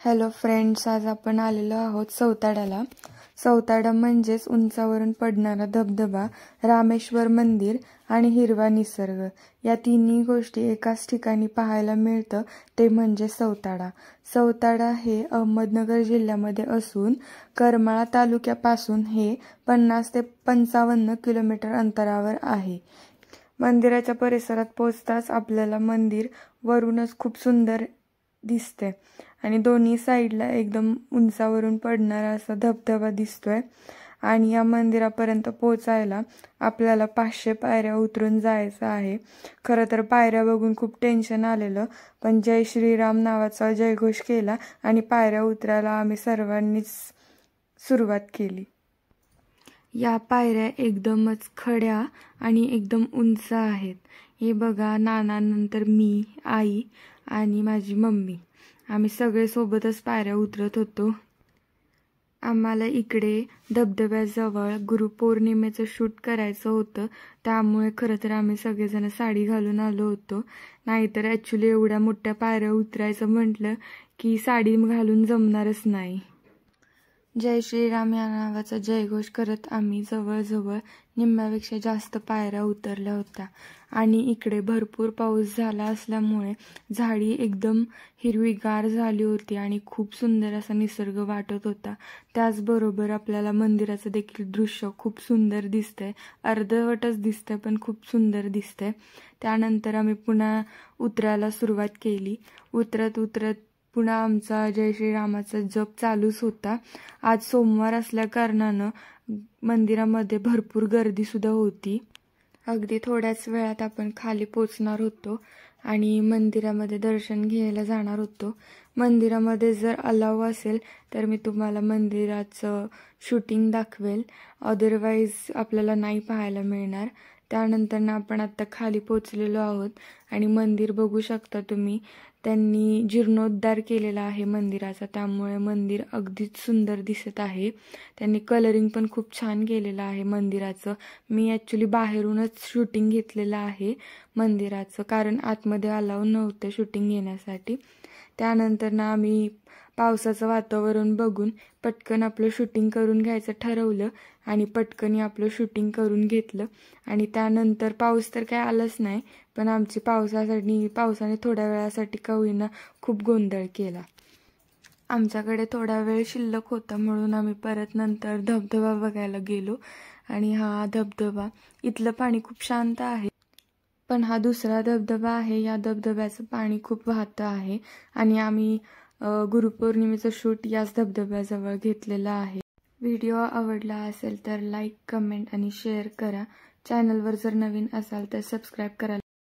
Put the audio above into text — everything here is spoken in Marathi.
हॅलो फ्रेंड्स, आज आपण आलेलो आहोत सौताड्याला। सौताडा म्हणजेच उंचावरून पडणारा धबधबा, रामेश्वर मंदिर आणि हिरवा निसर्ग या तिन्ही गोष्टी एकाच ठिकाणी पाहायला मिळतं, ते म्हणजे सौताडा। सौताडा हे अहमदनगर जिल्ह्यामध्ये असून करमाळा तालुक्यापासून हे 50 ते 55 किलोमीटर अंतरावर आहे। मंदिराच्या परिसरात पोहोचताच आपल्याला मंदिर वरूनच खूप सुंदर दिसते आणि दोन्ही साइडला एकदम उंचावरून पडणारा असा धबधबा दिसतोय। आणि या मंदिरापर्यंत पोहोचायला आपल्याला 500 पायऱ्या उतरून जायचं आहे। खरं तर पायऱ्या बघून खूप टेन्शन आलेलं, पण जय श्रीराम नावाचा जयघोष केला आणि पायऱ्या उतरायला आम्ही सर्वांनीच सुरुवात केली। या पायऱ्या एकदमच खड्या आणि एकदम उंच आहेत। हे बघा, नानानंतर मी, आई आणि माझी मम्मी आम्ही सगळे सोबतच पायऱ्या उतरत होतो। आम्हाला इकडे धबधब्याजवळ गुरुपौर्णिमेचं शूट करायचं होतं, त्यामुळे खरं तर आम्ही सगळेजण साडी घालून आलो होतो। नाहीतर ॲक्च्युली एवढ्या मोठ्या पायऱ्या उतरायचं म्हटलं की साडी घालून जमणारच नाही। जय श्रीराम या नावाचा जयघोष करत आम्ही जवळजवळ निम्म्यापेक्षा जास्त पायऱ्या उतरल्या होत्या। आणि इकडे भरपूर पाऊस झाला असल्यामुळे झाडी एकदम हिरवीगार झाली होती आणि खूप सुंदर असा निसर्ग वाटत होता। त्याचबरोबर आपल्याला मंदिराचं देखील दृश्य खूप सुंदर दिसतंय, अर्धवटच दिसतंय पण खूप सुंदर दिसतंय। त्यानंतर आम्ही पुन्हा उतरायला सुरुवात केली। उतरत उतरत पुन्हा आमचा जय श्रीरामाचा जप चालूच होता। आज सोमवार असल्या कारणानं मंदिरामध्ये भरपूर गर्दी सुद्धा होती। अगदी थोड्याच वेळात आपण खाली पोचणार होतो आणि मंदिरामध्ये दर्शन घ्यायला जाणार होतो। मंदिरामध्ये जर अलाव असेल तर मी तुम्हाला मंदिराचं शूटिंग दाखवेल, अदरवाईज आपल्याला नाही पाहायला मिळणार। त्यानंतर आपण आत्ता खाली पोचलेलो आहोत आणि मंदिर बघू शकता तुम्ही, त्यांनी जीर्णोद्धार केलेला आहे मंदिराचा, त्यामुळे मंदिर अगदीच सुंदर दिसत आहे। त्यांनी कलरिंग पण खूप छान केलेलं आहे मंदिराचं। मी ॲक्च्युली बाहेरूनच शूटिंग घेतलेलं आहे मंदिराचं, कारण आतमध्ये अलाव नव्हतं शूटिंग घेण्यासाठी। त्यानंतर आम्ही पावसाचं वातावरण बघून पटकन आपलं शूटिंग करून घ्यायचं ठरवलं आणि पटकन आपलं शूटिंग करून घेतलं। आणि त्यानंतर पाऊस तर काय आलाच नाही, पण आमची पावसाने थोड्या वेळासाठी का होईना खूप गोंधळ केला। आमच्याकडे थोडा वेळ शिल्लक होता म्हणून आम्ही परत नंतर धबधबा बघायला गेलो। आणि हा धबधबा, इथलं पाणी खूप शांत आहे, पण हा दुसरा धबधबा आहे, या धबधब्याचं पाणी खूप वाहतं आहे। आणि आम्ही गुरुपौर्णिमेचं शूट याच धबधब्याजवळ घेतलेलं आहे। व्हिडिओ आवडला असेल तर लाईक, कमेंट आणि शेअर करा। चॅनलवर जर नवीन असाल तर सबस्क्राईब करा।